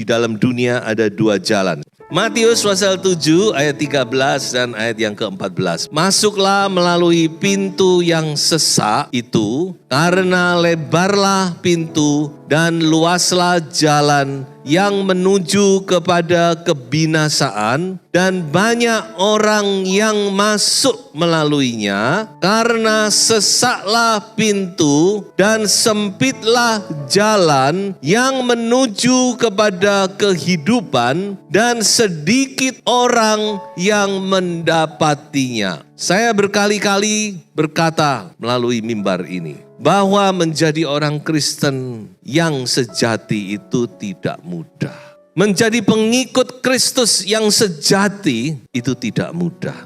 di dalam dunia ada dua jalan. Matius pasal 7 ayat 13 dan ayat yang ke-14. Masuklah melalui pintu yang sesak itu, karena lebarlah pintu dan luaslah jalan yang menuju kepada kebinasaan, dan banyak orang yang masuk melaluinya, karena sesaklah pintu dan sempitlah jalan yang menuju kepada kehidupan, dan sedikit orang yang mendapatinya. Saya berkali-kali berkata melalui mimbar ini, bahwa menjadi orang Kristen yang sejati itu tidak mudah. Menjadi pengikut Kristus yang sejati itu tidak mudah.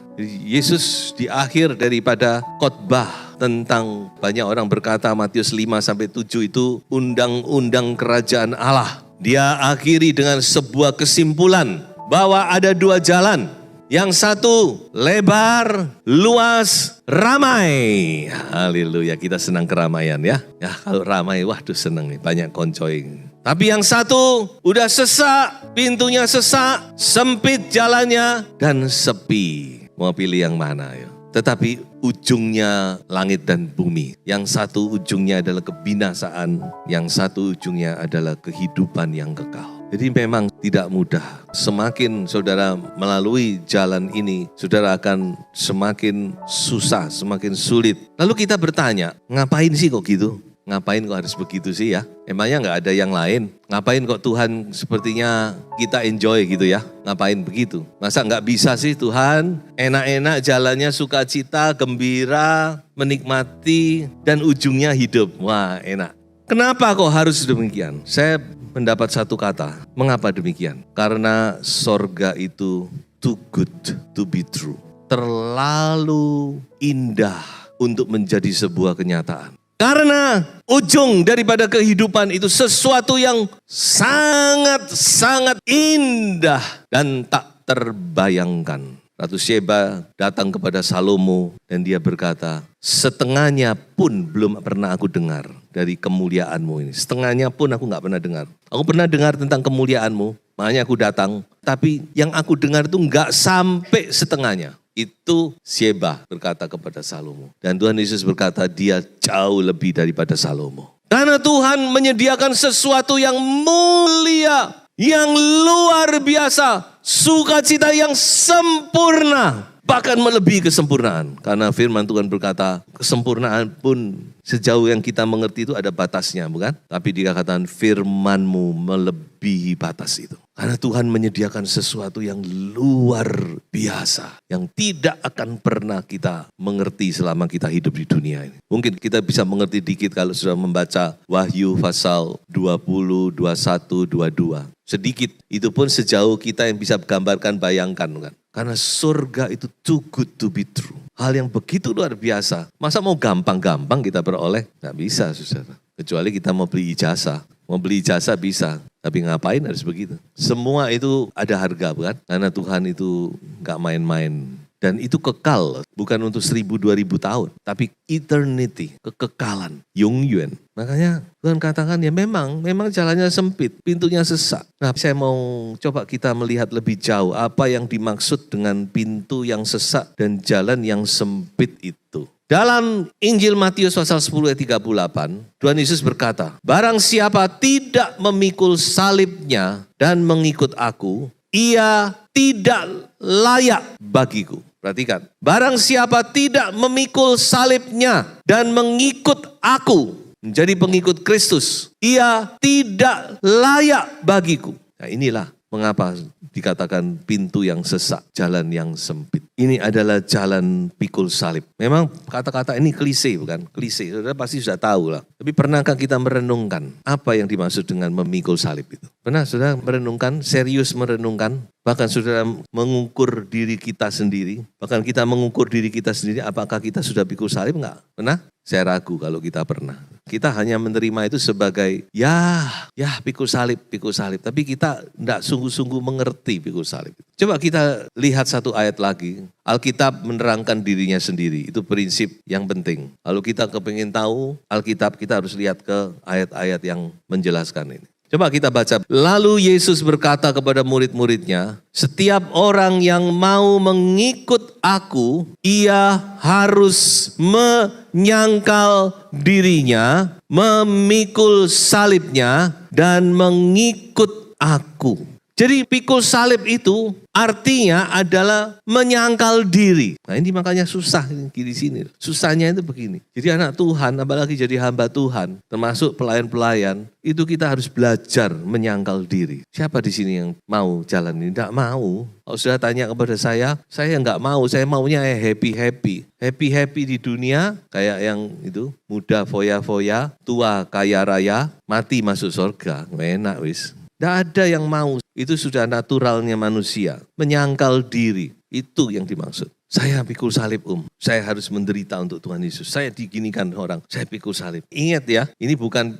Yesus di akhir daripada khotbah tentang, banyak orang berkata Matius 5-7 itu undang-undang kerajaan Allah. Dia akhiri dengan sebuah kesimpulan bahwa ada dua jalan. Yang satu lebar, luas, ramai. Haleluya, kita senang keramaian ya. Ya kalau ramai, waduh senang nih, banyak koncoy. Tapi yang satu udah sesak, pintunya sesak, sempit jalannya, dan sepi. Mau pilih yang mana ya? Tetapi ujungnya langit dan bumi. Yang satu ujungnya adalah kebinasaan, yang satu ujungnya adalah kehidupan yang kekal. Jadi memang tidak mudah. Semakin saudara melalui jalan ini, saudara akan semakin susah, semakin sulit. Lalu kita bertanya, ngapain sih kok gitu? Ngapain kok harus begitu sih ya? Emangnya nggak ada yang lain? Ngapain kok Tuhan sepertinya kita enjoy gitu ya? Ngapain begitu? Masa nggak bisa sih Tuhan? Enak-enak jalannya sukacita, gembira, menikmati, dan ujungnya hidup. Wah enak. Kenapa kok harus demikian? Saya mendapat satu kata, mengapa demikian? Karena sorga itu too good to be true. Terlalu indah untuk menjadi sebuah kenyataan. Karena ujung daripada kehidupan itu sesuatu yang sangat-sangat indah dan tak terbayangkan. Ratu Sheba datang kepada Salomo dan dia berkata, setengahnya pun belum pernah aku dengar dari kemuliaanmu ini. Setengahnya pun aku gak pernah dengar. Aku pernah dengar tentang kemuliaanmu, makanya aku datang. Tapi yang aku dengar itu gak sampai setengahnya. Itu Sheba berkata kepada Salomo. Dan Tuhan Yesus berkata dia jauh lebih daripada Salomo. Karena Tuhan menyediakan sesuatu yang mulia, yang luar biasa, sukacita yang sempurna, bahkan melebihi kesempurnaan. Karena firman Tuhan berkata, kesempurnaan pun sejauh yang kita mengerti itu ada batasnya, bukan? Tapi dikatakan firman-Mu melebihi batas itu. Karena Tuhan menyediakan sesuatu yang luar biasa, yang tidak akan pernah kita mengerti selama kita hidup di dunia ini. Mungkin kita bisa mengerti dikit kalau sudah membaca Wahyu pasal 20, 21, 22. Sedikit, itu pun sejauh kita yang bisa gambarkan, bayangkan kan. Karena surga itu too good to be true. Hal yang begitu luar biasa. Masa mau gampang-gampang kita peroleh? Nggak bisa, saudara. Kecuali kita mau beli ijazah. Mau beli ijazah bisa, tapi ngapain harus begitu? Semua itu ada harga, bukan? Karena Tuhan itu nggak main-main. Dan itu kekal, bukan untuk 1000-2000 tahun. Tapi eternity, kekekalan, Yongyuan. Makanya Tuhan katakan ya memang jalannya sempit, pintunya sesak. Nah saya mau coba kita melihat lebih jauh apa yang dimaksud dengan pintu yang sesak dan jalan yang sempit itu. Dalam Injil Matius pasal 10 ayat 38, Tuhan Yesus berkata, barang siapa tidak memikul salibnya dan mengikut aku, ia tidak layak bagiku. Perhatikan, barang siapa tidak memikul salibnya dan mengikut aku, menjadi pengikut Kristus, ia tidak layak bagiku. Nah inilah mengapa dikatakan pintu yang sesak, jalan yang sempit. Ini adalah jalan pikul salib. Memang kata-kata ini klise, bukan? Klise, saudara pasti sudah tahu lah. Tapi pernahkah kita merenungkan apa yang dimaksud dengan memikul salib itu? Pernah saudara merenungkan, serius merenungkan? Bahkan saudara mengukur diri kita sendiri. Bahkan kita mengukur diri kita sendiri, apakah kita sudah pikul salib enggak? Pernah? Saya ragu kalau kita pernah. Kita hanya menerima itu sebagai, ya pikul salib. Tapi kita enggak sungguh-sungguh mengerti pikul salib. Coba kita lihat satu ayat lagi. Alkitab menerangkan dirinya sendiri. Itu prinsip yang penting. Kalau kita kepingin tahu Alkitab, kita harus lihat ke ayat-ayat yang menjelaskan ini. Coba kita baca. Lalu Yesus berkata kepada murid-muridnya, setiap orang yang mau mengikut aku, ia harus menyangkal dirinya, memikul salibnya, dan mengikut aku. Jadi pikul salib itu artinya adalah menyangkal diri. Nah ini makanya susah di sini. Susahnya itu begini. Jadi anak Tuhan, apalagi jadi hamba Tuhan, termasuk pelayan-pelayan, itu kita harus belajar menyangkal diri. Siapa di sini yang mau jalan ini? Tidak mau. Kalau sudah tanya kepada saya nggak mau. Saya maunya happy-happy. Happy-happy di dunia, kayak yang itu, muda foya-foya, tua kaya raya, mati masuk surga. Enak wis. Tidak ada yang mau, itu sudah naturalnya manusia. Menyangkal diri, itu yang dimaksud. Saya pikul salib saya harus menderita untuk Tuhan Yesus. Saya diginikan orang, saya pikul salib. Ingat ya, ini bukan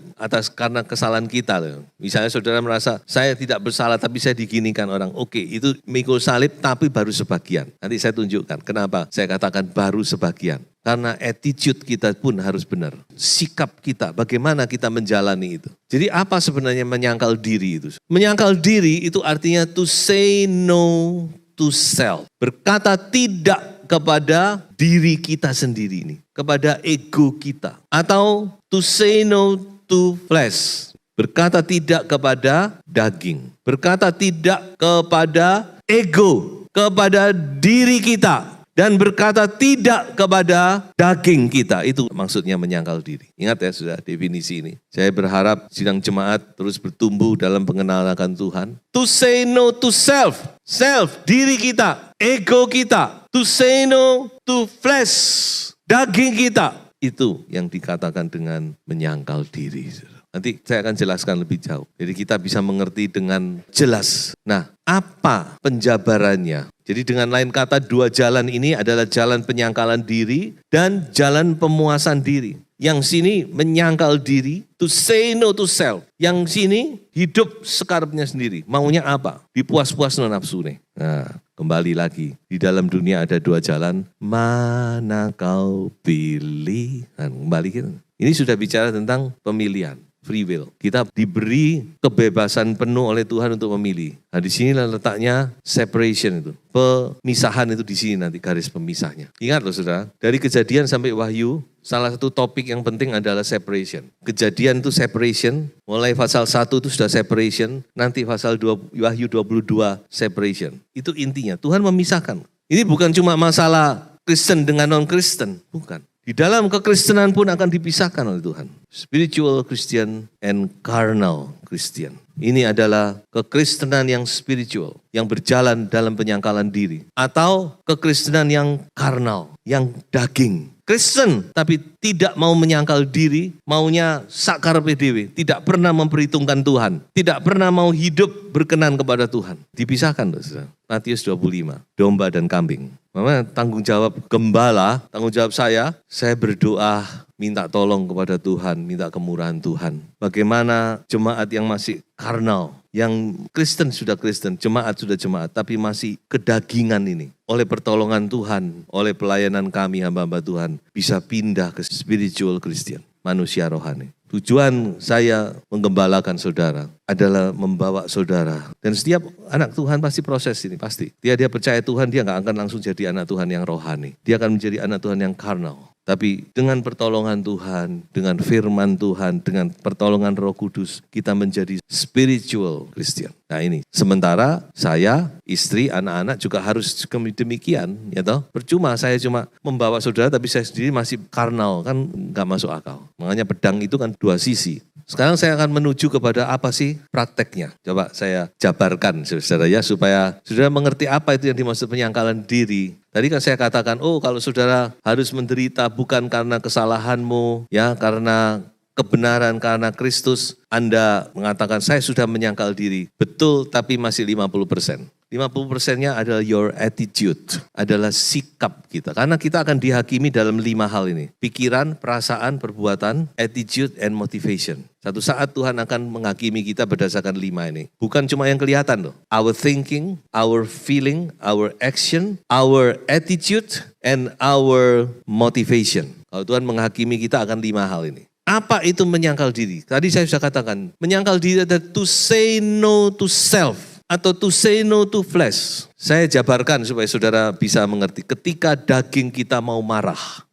karena kesalahan kita loh. Misalnya saudara merasa, saya tidak bersalah tapi saya diginikan orang. Oke, itu pikul salib tapi baru sebagian. Nanti saya tunjukkan kenapa saya katakan baru sebagian. Karena attitude kita pun harus benar. Sikap kita, bagaimana kita menjalani itu. Jadi apa sebenarnya menyangkal diri itu? Menyangkal diri itu artinya to say no to self. Berkata tidak kepada diri kita sendiri ini. Kepada ego kita. Atau to say no to flesh. Berkata tidak kepada daging. Berkata tidak kepada ego. Kepada diri kita. Dan berkata tidak kepada daging kita. Itu maksudnya menyangkal diri. Ingat ya sudah definisi ini. Saya berharap sidang jemaat terus bertumbuh dalam pengenalan akan Tuhan. To say no to self. Self, diri kita, ego kita. To say no to flesh, daging kita. Itu yang dikatakan dengan menyangkal diri. Nanti saya akan jelaskan lebih jauh. Jadi kita bisa mengerti dengan jelas. Nah, apa penjabarannya? Jadi dengan lain kata, dua jalan ini adalah jalan penyangkalan diri dan jalan pemuasan diri. Yang sini menyangkal diri, to say no to self. Yang sini hidup sekarepnya sendiri. Maunya apa? Dipuas-puas nafsu nih. Nah, kembali lagi. Di dalam dunia ada dua jalan. Mana kau pilih? Nah, kembali kita. Ini sudah bicara tentang pemilihan. Free will. Kita diberi kebebasan penuh oleh Tuhan untuk memilih. Nah di sini letaknya separation itu. Pemisahan itu di sini nanti garis pemisahnya. Ingat loh saudara, dari Kejadian sampai Wahyu, salah satu topik yang penting adalah separation. Kejadian itu separation, mulai pasal 1 itu sudah separation, nanti pasal 2, Wahyu 22 separation. Itu intinya, Tuhan memisahkan. Ini bukan cuma masalah Kristen dengan non-Kristen, bukan. Di dalam kekristenan pun akan dipisahkan oleh Tuhan. Spiritual Christian and carnal Christian. Ini adalah kekristenan yang spiritual, yang berjalan dalam penyangkalan diri. Atau kekristenan yang carnal, yang daging. Kristen, tapi tidak mau menyangkal diri, maunya sakar PDW. Tidak pernah memperhitungkan Tuhan. Tidak pernah mau hidup berkenan kepada Tuhan. Dipisahkan, saudara. Matius 25, domba dan kambing. Memang tanggung jawab gembala, tanggung jawab saya berdoa, minta tolong kepada Tuhan, minta kemurahan Tuhan. Bagaimana jemaat yang masih karnal, yang Kristen sudah Kristen, jemaat sudah jemaat, tapi masih kedagingan ini. Oleh pertolongan Tuhan, oleh pelayanan kami hamba-hamba Tuhan, bisa pindah ke spiritual Christian, manusia rohani. Tujuan saya menggembalakan saudara adalah membawa saudara. Dan setiap anak Tuhan pasti proses ini, pasti. Dia percaya Tuhan, dia gak akan langsung jadi anak Tuhan yang rohani. Dia akan menjadi anak Tuhan yang karnal. Tapi dengan pertolongan Tuhan, dengan firman Tuhan, dengan pertolongan Roh Kudus, kita menjadi spiritual Christian. Nah ini, sementara saya, istri, anak-anak juga harus demikian, ya toh. Percuma saya cuma membawa saudara, tapi saya sendiri masih karnal, kan nggak masuk akal. Makanya pedang itu kan dua sisi. Sekarang saya akan menuju kepada apa sih prakteknya. Coba saya jabarkan saudara ya, supaya saudara mengerti apa itu yang dimaksud penyangkalan diri. Tadi kan saya katakan, kalau saudara harus menderita bukan karena kesalahanmu, ya karena kebenaran, karena Kristus, Anda mengatakan saya sudah menyangkal diri. Betul, tapi masih 50%. 50%-nya adalah your attitude, adalah sikap kita. Karena kita akan dihakimi dalam 5 hal ini. Pikiran, perasaan, perbuatan, attitude, and motivation. Satu saat Tuhan akan menghakimi kita berdasarkan 5 ini. Bukan cuma yang kelihatan loh. Our thinking, our feeling, our action, our attitude, and our motivation. Kalau Tuhan menghakimi kita akan 5 hal ini. Apa itu menyangkal diri? Tadi saya sudah katakan, menyangkal diri adalah to say no to self atau to say no to flesh. Saya jabarkan supaya saudara bisa mengerti. Ketika daging kita mau marah,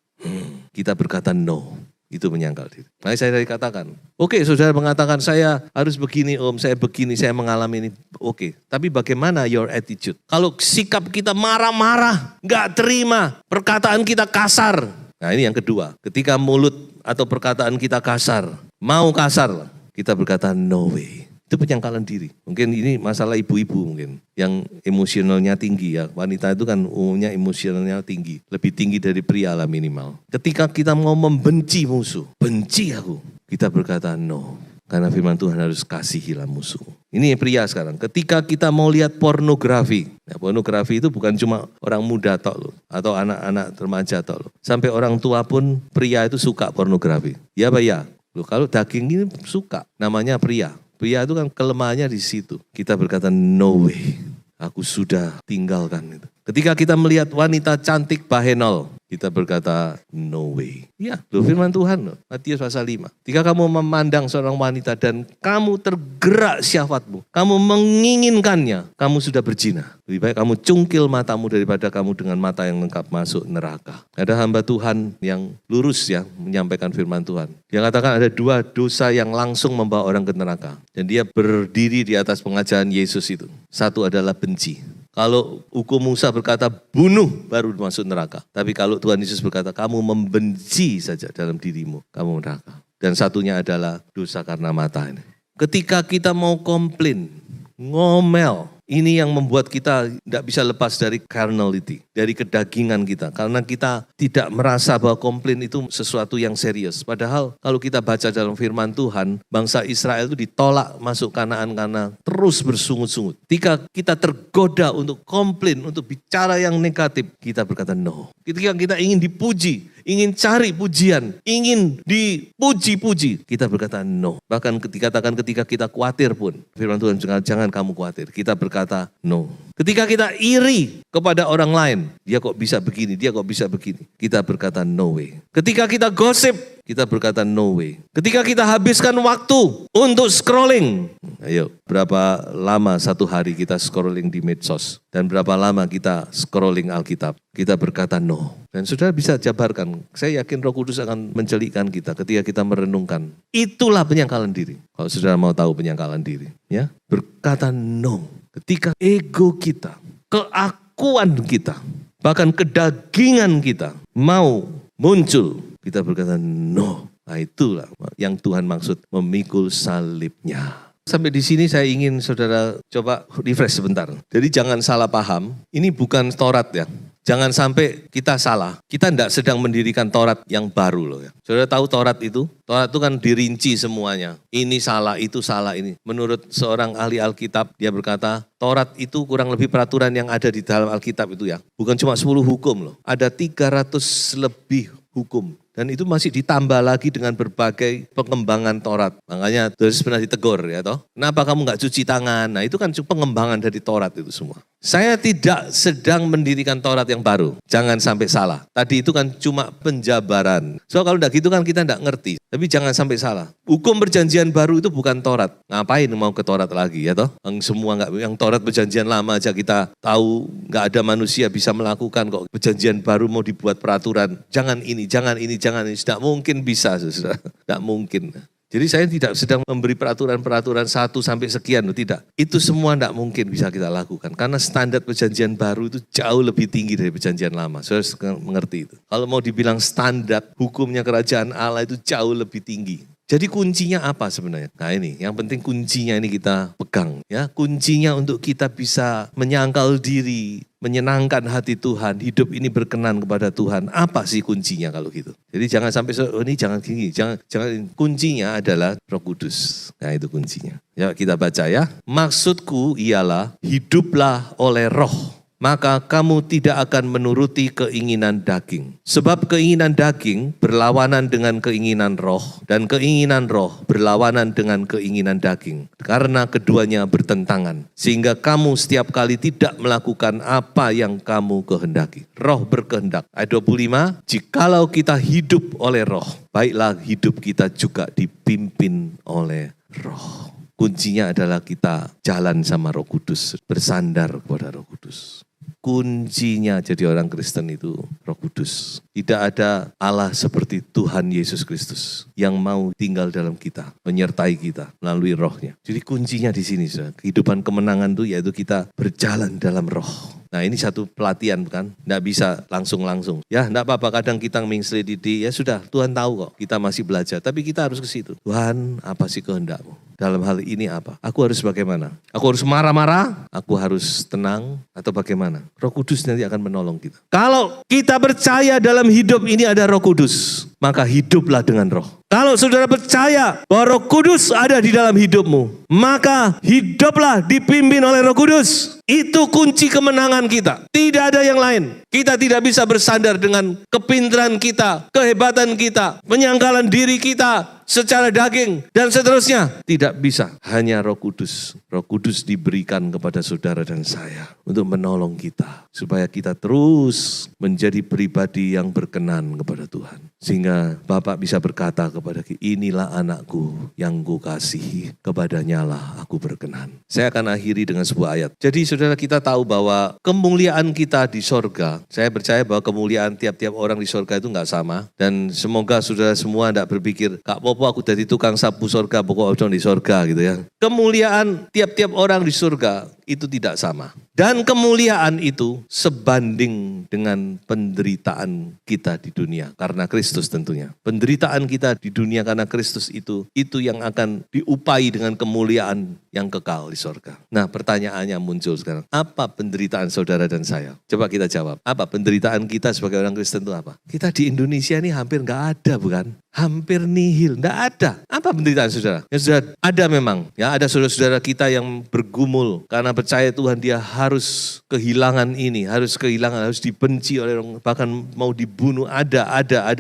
kita berkata no. Itu menyangkal diri. Nah, saya tadi katakan, oke, saudara mengatakan saya harus begini om, saya begini, saya mengalami ini. Oke, tapi bagaimana your attitude? Kalau sikap kita marah-marah, gak terima, perkataan kita kasar. Nah ini yang kedua, ketika mulut atau perkataan kita kasar, mau kasar, kita berkata no way. Itu penyangkalan diri. Mungkin ini masalah ibu-ibu mungkin, yang emosionalnya tinggi ya. Wanita itu kan umumnya emosionalnya tinggi. Lebih tinggi dari pria lah minimal. Ketika kita mau membenci musuh, benci aku, kita berkata no. Karena firman Tuhan harus kasihilah musuh. Ini pria sekarang. Ketika kita mau lihat pornografi. Ya, pornografi itu bukan cuma orang muda tok loh. Atau anak-anak remaja tok loh. Sampai orang tua pun pria itu suka pornografi. Ya Pak ya. Loh, kalau daging ini suka. Namanya pria. Pria itu kan kelemahannya di situ. Kita berkata no way. Aku sudah tinggalkan itu. Ketika kita melihat wanita cantik bahenol, kita berkata no way. Ya, loh firman Tuhan loh. Matius pasal 5. Ketika kamu memandang seorang wanita dan kamu tergerak syahwatmu, kamu menginginkannya, kamu sudah berzina. Lebih baik kamu cungkil matamu daripada kamu dengan mata yang lengkap masuk neraka. Ada hamba Tuhan yang lurus ya menyampaikan firman Tuhan. Dia katakan ada 2 dosa yang langsung membawa orang ke neraka. Dan dia berdiri di atas pengajaran Yesus itu. Satu adalah benci. Kalau hukum Musa berkata bunuh baru masuk neraka. Tapi kalau Tuhan Yesus berkata kamu membenci saja dalam dirimu, kamu neraka. Dan satunya adalah dosa karena mata ini. Ketika kita mau komplain, ngomel, ini yang membuat kita tidak bisa lepas dari carnality, dari kedagingan kita. Karena kita tidak merasa bahwa komplain itu sesuatu yang serius. Padahal kalau kita baca dalam firman Tuhan, bangsa Israel itu ditolak masuk Kanaan karena terus bersungut-sungut. Ketika kita tergoda untuk komplain, untuk bicara yang negatif, kita berkata no. Ketika kita ingin dipuji, ingin cari pujian, ingin dipuji-puji, kita berkata no. Bahkan dikatakan ketika kita khawatir pun, firman Tuhan jangan kamu khawatir. Kita berkata no. Ketika kita iri kepada orang lain, dia kok bisa begini, dia kok bisa begini. Kita berkata no way. Ketika kita gosip, kita berkata no way. Ketika kita habiskan waktu untuk scrolling, ayo berapa lama satu hari kita scrolling di medsos dan berapa lama kita scrolling Alkitab, kita berkata no. Dan saudara bisa jabarkan, saya yakin Roh Kudus akan mencelikkan kita ketika kita merenungkan. Itulah penyangkalan diri. Kalau saudara mau tahu penyangkalan diri, ya berkata no. Ketika ego kita, keakuan kita, bahkan kedagingan kita mau muncul, kita berkata no. Nah itulah yang Tuhan maksud memikul salibnya. Sampai di sini saya ingin saudara coba refresh sebentar. Jadi jangan salah paham, ini bukan Taurat ya. Jangan sampai kita salah. Kita tidak sedang mendirikan Taurat yang baru loh ya. Saudara tahu Taurat itu? Taurat itu kan dirinci semuanya. Ini salah, itu salah ini. Menurut seorang ahli Alkitab, dia berkata, Taurat itu kurang lebih peraturan yang ada di dalam Alkitab itu ya. Bukan cuma 10 hukum loh. Ada 300 lebih hukum. Dan itu masih ditambah lagi dengan berbagai pengembangan Taurat. Makanya terus pernah ditegur ya toh. Kenapa kamu nggak cuci tangan? Nah itu kan pengembangan dari Taurat itu semua. Saya tidak sedang mendirikan Taurat yang baru. Jangan sampai salah. Tadi itu kan cuma penjabaran. So kalau enggak gitu kan kita enggak ngerti. Tapi jangan sampai salah. Hukum perjanjian baru itu bukan Taurat. Ngapain mau ke Taurat lagi ya toh? Yang Taurat perjanjian lama aja kita tahu enggak ada manusia bisa melakukan kok. Perjanjian baru mau dibuat peraturan. Jangan ini, jangan ini. Tidak mungkin bisa, saudara. Tidak mungkin. Jadi saya tidak sedang memberi peraturan-peraturan 1 sampai sekian, tidak. Itu semua tidak mungkin bisa kita lakukan. Karena standar perjanjian baru itu jauh lebih tinggi dari perjanjian lama. Saudara mengerti itu. Kalau mau dibilang standar hukumnya kerajaan Allah itu jauh lebih tinggi. Jadi kuncinya apa sebenarnya? Nah ini, yang penting kuncinya ini kita pegang. Ya, kuncinya untuk kita bisa menyangkal diri, menyenangkan hati Tuhan, hidup ini berkenan kepada Tuhan. Apa sih kuncinya kalau gitu? Jadi jangan sampai, ini jangan gini, jangan. Kuncinya adalah Roh Kudus. Nah itu kuncinya. Ya kita baca ya. Maksudku ialah hiduplah oleh Roh. maka kamu tidak akan menuruti keinginan daging. Sebab keinginan daging berlawanan dengan keinginan roh, dan keinginan roh berlawanan dengan keinginan daging. Karena keduanya bertentangan, sehingga kamu setiap kali tidak melakukan apa yang kamu kehendaki. Roh berkehendak. Ayat 25, jikalau kita hidup oleh roh, baiklah hidup kita juga dipimpin oleh roh. Kuncinya adalah kita jalan sama Roh Kudus, bersandar kepada Roh Kudus. Kuncinya jadi orang Kristen itu Roh Kudus. Tidak ada Allah seperti Tuhan Yesus Kristus yang mau tinggal dalam kita, menyertai kita melalui rohnya. Jadi kuncinya di sini, saudara. Kehidupan kemenangan itu yaitu kita berjalan dalam roh. Nah ini satu pelatihan kan, tidak bisa langsung-langsung. Ya tidak apa-apa, kadang kita mengselidiki, ya sudah Tuhan tahu kok, kita masih belajar. Tapi kita harus ke situ. Tuhan, apa sih kehendakmu? Dalam hal ini apa? Aku harus bagaimana? Aku harus marah-marah? Aku harus tenang? Atau bagaimana? Roh Kudus nanti akan menolong kita. Kalau kita percaya dalam hidup ini ada Roh Kudus, maka hiduplah dengan roh. Kalau saudara percaya bahwa Roh Kudus ada di dalam hidupmu, maka hiduplah dipimpin oleh Roh Kudus. Itu kunci kemenangan kita. Tidak ada yang lain. Kita tidak bisa bersandar dengan kepintaran kita, kehebatan kita, penyangkalan diri kita secara daging, dan seterusnya. Tidak bisa. Hanya Roh Kudus. Roh Kudus diberikan kepada saudara dan saya untuk menolong kita, supaya kita terus menjadi pribadi yang berkenan kepada Tuhan. Sehingga Bapak bisa berkata kepada kita, inilah anakku yang kukasihi, kepadanya lah aku berkenan. Saya akan akhiri dengan sebuah ayat. Jadi saudara, kita tahu bahwa kemuliaan kita di sorga, saya percaya bahwa kemuliaan tiap-tiap orang di sorga itu enggak sama. Dan semoga saudara semua tidak berpikir, Kak Popo aku jadi tukang sapu sorga, pokoknya di sorga gitu ya. Kemuliaan tiap-tiap orang di surga itu tidak sama. Dan kemuliaan itu sebanding dengan penderitaan kita di dunia karena Kristus tentunya. Penderitaan kita di dunia karena Kristus itu yang akan diupai dengan kemuliaan yang kekal di sorga. Nah pertanyaannya muncul sekarang, apa penderitaan saudara dan saya? Coba kita jawab, apa penderitaan kita sebagai orang Kristen itu apa? Kita di Indonesia ini hampir nggak ada bukan? Hampir nihil, nggak ada. Apa penderitaan saudara? Ya sudah ada memang, ya ada saudara-saudara kita yang bergumul karena percaya Tuhan, dia harus kehilangan ini, harus dibenci oleh orang, bahkan mau dibunuh, ada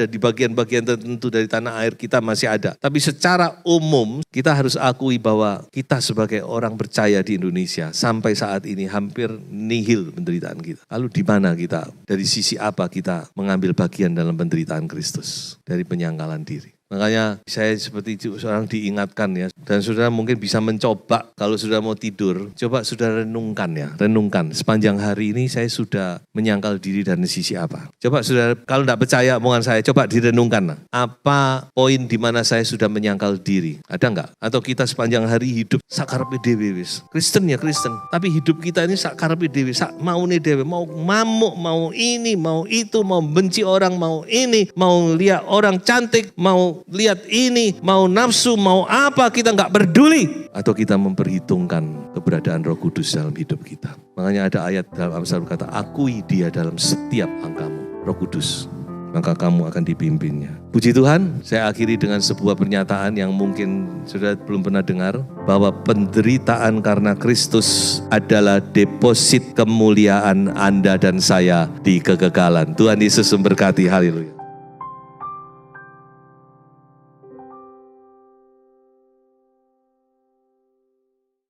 di bagian-bagian tertentu dari tanah air kita masih ada. Tapi secara umum kita harus akui bahwa kita sebagai orang percaya di Indonesia sampai saat ini hampir nihil penderitaan kita. Lalu di mana kita, dari sisi apa kita mengambil bagian dalam penderitaan Kristus? Dari penyangkalan diri. Makanya saya seperti itu seorang diingatkan ya. Dan saudara mungkin bisa mencoba kalau saudara mau tidur. Coba saudara renungkan ya. Renungkan sepanjang hari ini saya sudah menyangkal diri dari sisi apa. Coba saudara kalau tidak percaya omongan saya, coba direnungkan. Apa poin di mana saya sudah menyangkal diri? Ada enggak? Atau kita sepanjang hari hidup sakarepe dhewe wis. Kristen ya Kristen. Tapi hidup kita ini sakarepe dhewe, sak maune dhewe. Mau mamuk, mau ini, mau itu, mau benci orang, mau ini, mau lihat orang cantik, mau lihat ini, mau nafsu, mau apa, kita nggak peduli. Atau kita memperhitungkan keberadaan Roh Kudus dalam hidup kita. Makanya ada ayat dalam Amsal berkata, akui dia dalam setiap langkahmu, Roh Kudus, maka kamu akan dipimpinnya. Puji Tuhan, saya akhiri dengan sebuah pernyataan yang mungkin sudah belum pernah dengar, bahwa penderitaan karena Kristus adalah deposit kemuliaan Anda dan saya di kekekalan. Tuhan Yesus memberkati, haleluya.